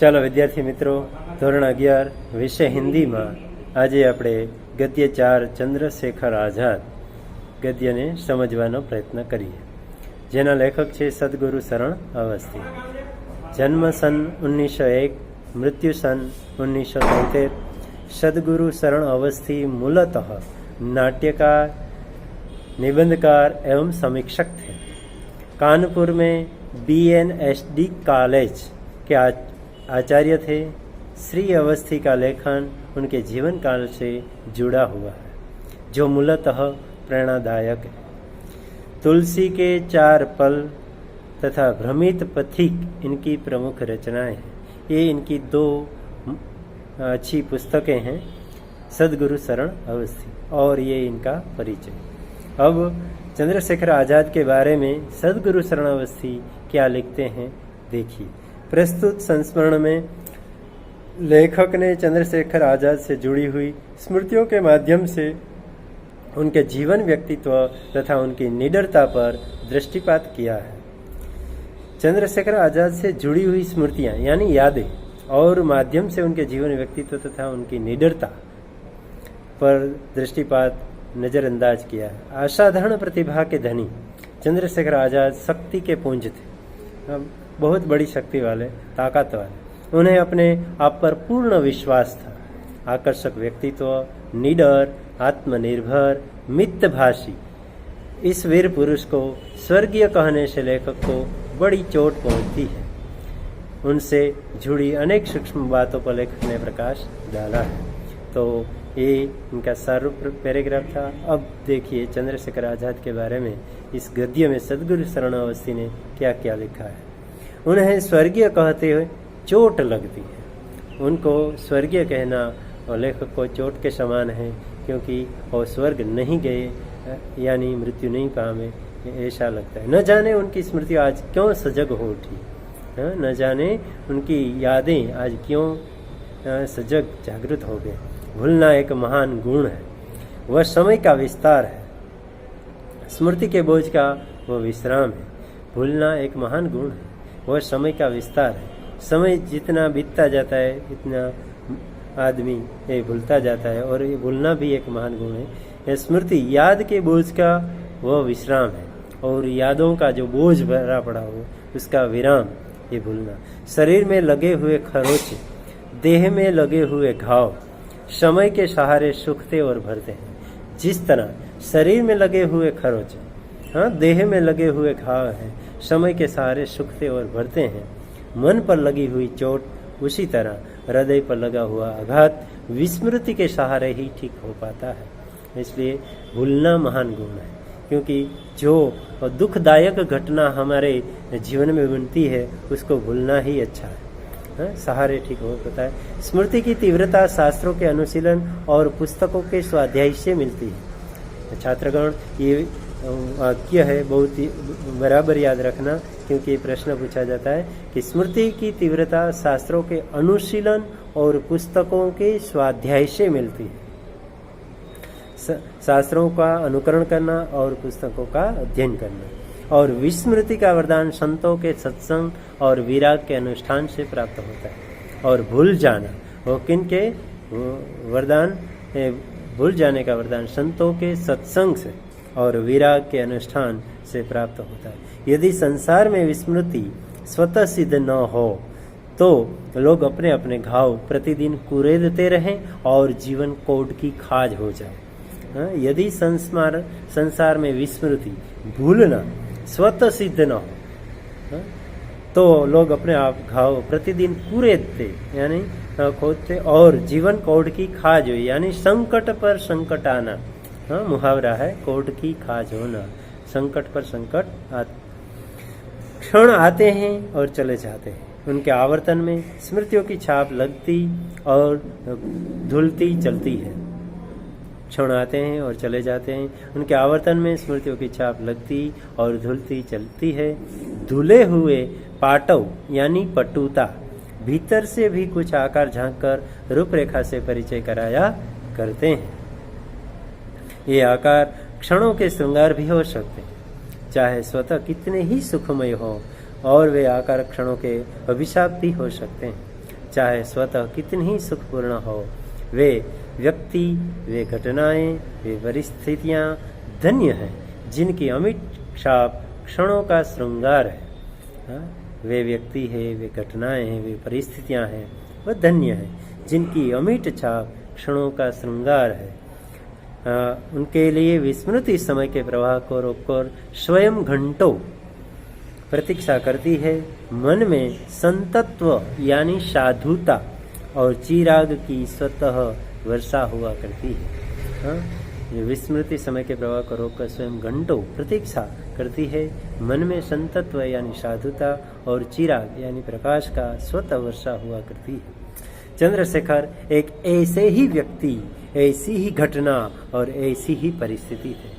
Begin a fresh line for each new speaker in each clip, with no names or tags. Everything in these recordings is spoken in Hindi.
ચાલો વિદ્યાર્થી મિત્રો, ધોરણ 11 વિષય હિન્દીમાં આજે આપણે ગદ્ય 4 ચંદ્રશેખર આઝાદ ગદ્યને સમજવાનો પ્રયત્ન કરીએ, જેના લેખક છે સદગુરુ શરણ અવસ્થી. જન્મ સન 1901, मृत्यु सन 1973. सदगुरु शरण अवस्थी मूलतः नाट्यकार, निबंधकार एवं समीक्षक थे. कानपुर में BNSD कॉलेज के आचार्य थे. श्री अवस्थी का लेखन उनके जीवन काल से जुड़ा हुआ है, जो मूलतः प्रेरणादायक है. तुलसी के 4 पल तथा भ्रमित पथिक इनकी प्रमुख रचनाएं हैं. ये इनकी 2 अच्छी पुस्तकें हैं, सदगुरु शरण अवस्थी और ये इनका परिचय. अब चंद्रशेखर आज़ाद के बारे में सदगुरु शरण अवस्थी क्या लिखते हैं, देखिए. प्रस्तुत संस्मरण में लेखक ने चंद्रशेखर आज़ाद से जुड़ी हुई स्मृतियों के माध्यम से उनके जीवन, व्यक्तित्व तथा उनकी निडरता पर दृष्टिपात किया है. चंद्रशेखर आज़ाद से जुड़ी हुई स्मृतियाँ यानी यादें और माध्यम से उनके जीवन, व्यक्तित्व तथा उनकी निडरता पर दृष्टिपात नज़रअंदाज किया है. असाधारण प्रतिभा के धनी चंद्रशेखर आज़ाद शक्ति के पुंज थे, बहुत बड़ी शक्ति वाले, ताकत वाले. उन्हें अपने आप पर पूर्ण विश्वास था. आकर्षक व्यक्तित्व, निडर, आत्मनिर्भर, मितभाषी इस वीर पुरुष को स्वर्गीय कहने से लेखक को बड़ी चोट पहुंचती है. उनसे जुड़ी अनेक सूक्ष्म बातों पर लेखक ने प्रकाश डाला है. तो ये इनका सारूप पैराग्राफ था. अब देखिए चंद्रशेखर आज़ाद के बारे में इस गद्य में सदगुरु शरण अवस्थी ने क्या क्या लिखा है. उन्हें स्वर्गीय कहते हुए चोट लगती है. उनको स्वर्गीय कहना और लेखक को चोट के समान है, क्योंकि वो स्वर्ग नहीं गए यानी मृत्यु नहीं पाए, ऐसा लगता है. न जाने उनकी स्मृति आज क्यों सजग हो उठी, न जाने उनकी यादें आज क्यों सजग जागृत हो गए. भूलना एक महान गुण है, वह समय का विस्तार है. स्मृति के बोझ का वह विश्राम है. भूलना एक महान गुण है, वह समय का विस्तार है. समय जितना बीतता जाता है इतना आदमी ये भूलता जाता है, और ये भूलना भी एक महान गुण है. यह स्मृति याद के बोझ का वह विश्राम है, और यादों का जो बोझ भरा पड़ा हो उसका विराम ये भूलना. शरीर में लगे हुए खरोंच, देह में लगे हुए घाव समय के सहारे सूखते और भरते हैं. जिस तरह शरीर में लगे हुए खरोंच, देह में लगे हुए घाव हैं, समय के सहारे सूखते और भरते हैं. मन पर लगी हुई चोट उसी तरह हृदय पर लगा हुआ आघात विस्मृति के सहारे ही ठीक हो पाता है. इसलिए भूलना महान गुण है, क्योंकि जो दुखदायक घटना हमारे जीवन में बनती है उसको भूलना ही अच्छा है. सहारे ठीक हो पाता है. स्मृति की तीव्रता शास्त्रों के अनुशीलन और पुस्तकों के स्वाध्याय से मिलती है. छात्रगण, ये वाक्य है, बहुत ही बराबर याद रखना, क्योंकि प्रश्न पूछा जाता है कि स्मृति की तीव्रता शास्त्रों के अनुशीलन और पुस्तकों के स्वाध्याय से मिलती है. शास्त्रों का अनुकरण करना और पुस्तकों का अध्ययन करना. और विस्मृति का वरदान संतों के सत्संग और विराग के अनुष्ठान से प्राप्त होता है. और भूल जाना, वो किन के वरदान, भूल जाने का वरदान संतों के सत्संग से और विराग के अनुष्ठान से प्राप्त होता है. यदि संसार में विस्मृति स्वतः सिद्ध न हो तो लोग अपने अपने घाव प्रतिदिन कुरेदते रहें और जीवन कोट की खाज हो जाए. यदि संसार में विस्मृति, भूलना स्वतः सिद्ध न हो तो लोग अपने आप घाव प्रतिदिन कुरेदते यानी खोदते और जीवन कोट की खाज हो, यानी संकट पर संकट आना. मुहावरा है, कोट की खाज होना, संकट पर संकट क्षण आते हैं और चले जाते हैं. उनके आवर्तन में स्मृतियों की छाप लगती और धुलती चलती है. क्षण आते हैं और चले जाते हैं. उनके आवर्तन में स्मृतियों की छाप लगती और धुलती चलती है. धुले हुए पाटव यानी पटुता भीतर से भी कुछ आकार झांक कर रूपरेखा से परिचय कराया करते हैं. ये आकार क्षणों के श्रृंगार भी हो सकते हैं, चाहे स्वतः कितने ही सुखमय हो, और वे आकार क्षणों के अभिशाप भी हो सकते हैं. चाहे स्वतः कितनी ही सुखपूर्ण हो, वे व्यक्ति, वे घटनाएं, वे परिस्थितियां धन्य हैं जिनकी अमिट छाप क्षणों का श्रृंगार है। वे व्यक्ति है, वे घटनाएं हैं, वे परिस्थितियां हैं, वह धन्य है जिनकी अमिट छाप क्षणों का श्रृंगार है। उनके लिए विस्मृति समय के प्रवाह को रोककर स्वयं घंटों प्रतीक्षा करती है। मन में संतत्व यानी साधुता और चिराग की स्वतः वर्षा हुआ करती है। विस्मृति समय के प्रवाह को रोककर स्वयं घंटों प्रतीक्षा करती है। मन में संतत्व यानी साधुता और चिराग यानी प्रकाश का स्वतः वर्षा हुआ करती है। चंद्रशेखर एक ऐसे ही व्यक्ति, ऐसी ही घटना और ऐसी ही परिस्थिति थे।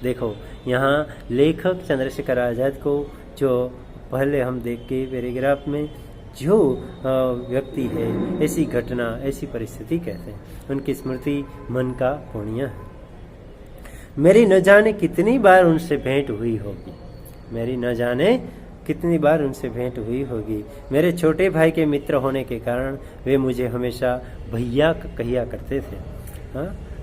देखो, यहाँ लेखक चंद्रशेखर आजाद को जो पहले हम देख के पैराग्राफ में जो व्यक्ति है, ऐसी घटना, ऐसी परिस्थिति कहते हैं, उनकी स्मृति मन का पुण्य है। मेरी न जाने कितनी बार उनसे भेंट हुई होगी, मेरी न जाने कितनी बार उनसे भेंट हुई होगी। मेरे छोटे भाई के मित्र होने के कारण वे मुझे हमेशा भैया कहिया करते थे।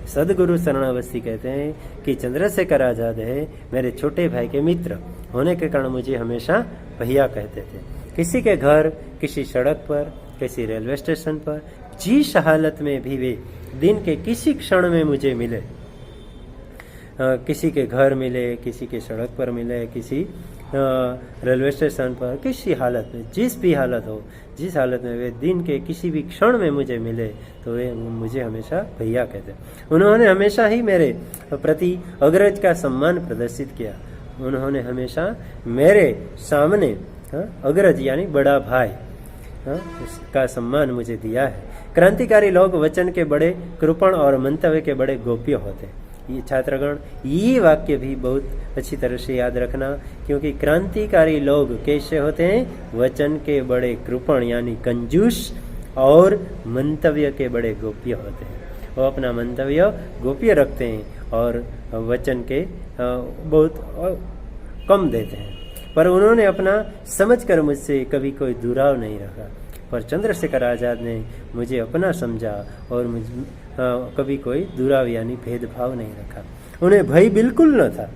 सदगुरु शरणावस्थी कहते हैं कि चंद्रशेखर आजाद है मेरे छोटे भाई के मित्र होने के कारण मुझे हमेशा भैया कहते थे। किसी के घर, किसी सड़क पर, किसी रेलवे स्टेशन पर, जिस हालत में भी वे दिन के किसी क्षण में मुझे मिले, किसी के घर मिले, किसी के सड़क पर मिले, किसी रेलवे स्टेशन पर, किसी हालत में, जिस भी हालत हो, जिस हालत में वे दिन के किसी भी क्षण में मुझे मिले तो वे मुझे हमेशा भैया कहते। उन्होंने हमेशा ही मेरे प्रति अग्रज का सम्मान प्रदर्शित किया। उन्होंने हमेशा मेरे सामने अग्रज यानी बड़ा भाई उसका सम्मान मुझे दिया है। क्रांतिकारी लोग वचन के बड़े कृपण और मंतव्य के बड़े गोप्य होते। ये छात्रगण, ये वाक्य भी बहुत अच्छी तरह से याद रखना, क्योंकि क्रांतिकारी लोग कैसे होते हैं? वचन के बड़े कृपण यानी कंजूस और मंतव्य के बड़े गोप्य होते हैं। वो अपना मंतव्य गोप्य रखते हैं और वचन के बहुत कम देते हैं। पर उन्होंने अपना समझकर मुझसे कभी कोई दुराव नहीं रखा। पर चंद्रशेखर आजाद ने मुझे अपना समझा और कभी कोई दुराव यानी भेदभाव नहीं रखा। उन्हें भय बिल्कुल न था।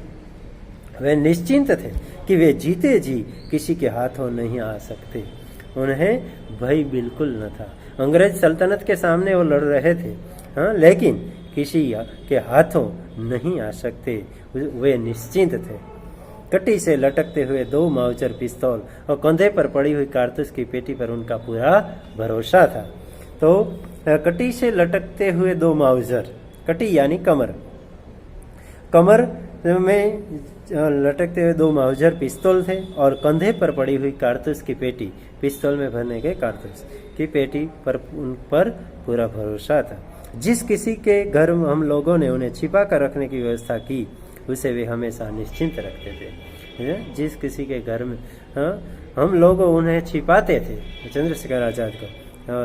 वे निश्चिंत थे कि वे जीते जी किसी के हाथों नहीं आ सकते। उन्हें भय बिल्कुल न था। अंग्रेज सल्तनत के सामने वो लड़ रहे थे, लेकिन किसी के हाथों नहीं आ सकते। वे निश्चिंत थे। कटी से लटकते हुए 2 माउचर पिस्तौल और कंधे पर पड़ी हुई कारतूस की पेटी पर उनका पूरा भरोसा था। तो कटी से लटकते हुए 2 माउजर, कटी यानी कमर, कमर में लटकते हुए 2 माउजर पिस्तौल थे और कंधे पर पड़ी हुई कारतूस की पेटी, पिस्तौल में भरने के कारतूस की पेटी पर उन पर पूरा भरोसा था। जिस किसी के घर हम लोगों ने उन्हें छिपा कर रखने की व्यवस्था की, उसे वे हमेशा निश्चिंत रखते थे। जिस किसी के घर में हम लोग उन्हें छिपाते थे, चंद्रशेखर आजाद को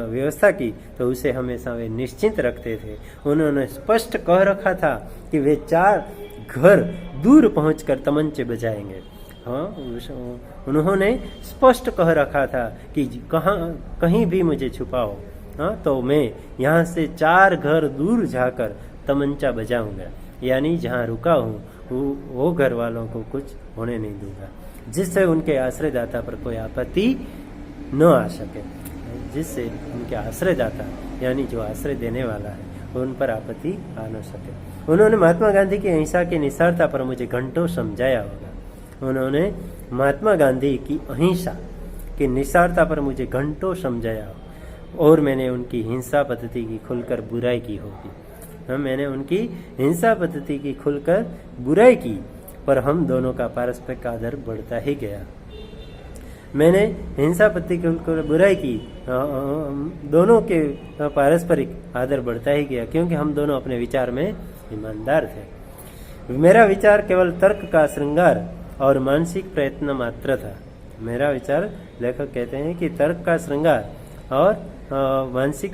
व्यवस्था की, तो उसे हमेशा वे निश्चिंत रखते थे। उन्होंने स्पष्ट कह रखा था कि वे 4 घर दूर पहुंचकर तमंचे बजाएंगे। उन्होंने स्पष्ट कह रखा था कि कहीं भी मुझे छुपाओ, तो मैं यहाँ से 4 घर दूर जाकर तमंचा बजाऊंगा, यानी जहाँ रुका हूँ वो घर वालों को कुछ होने नहीं दूंगा, जिससे उनके आश्रयदाता पर कोई आपत्ति न आ सके, जिससे उनके आश्रयदाता यानी जो आश्रय देने वाला है उन पर आपत्ति आ न सके। उन्होंने महात्मा गांधी की अहिंसा की निस्सारता पर मुझे घंटों समझाया होगा। उन्होंने महात्मा गांधी की अहिंसा की निस्सारता पर मुझे घंटों समझाया और मैंने उनकी हिंसा पद्धति की खुलकर बुराई की होगी। मैंने उनकी हिंसा पद्धति की खुलकर बुराई की, पर हम दोनों का पारस्परिक आदर बढ़ता ही गया। मैंने हिंसा पद्धति की खुलकर बुराई की, दोनों के पारस्परिक आदर बढ़ता ही गया, क्योंकि हम दोनों अपने विचार में ईमानदार थे। मेरा विचार केवल तर्क का श्रृंगार और मानसिक प्रयत्न मात्र था। मेरा विचार, लेखक कहते हैं कि तर्क का श्रृंगार और मानसिक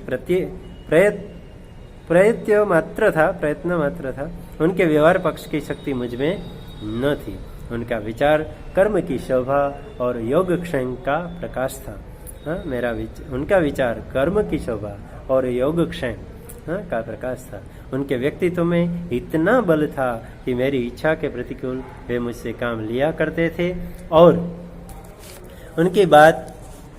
प्रयत्न मात्र था। उनके व्यवहार पक्ष की शक्ति मुझ में न थी। उनका विचार कर्म की शोभा और योग क्षण का प्रकाश था। उनका विचार कर्म की शोभा और योगक्षेम का प्रकाश था। उनके व्यक्तित्व में इतना बल था कि मेरी इच्छा के प्रतिकूल वे मुझसे काम लिया करते थे और उनकी बात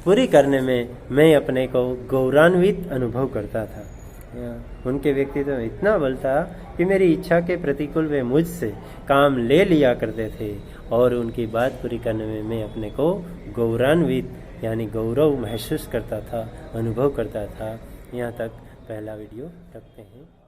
पूरी करने में मैं अपने को गौरवान्वित अनुभव करता था। उनके व्यक्तित्व में इतना बल था कि मेरी इच्छा के प्रतिकूल वे मुझसे काम ले लिया करते थे और उनकी बात पूरी करने में मैं अपने को गौरवान्वित यानी गौरव महसूस करता था, अनुभव करता था। यहाँ तक पहला वीडियो रखते हैं।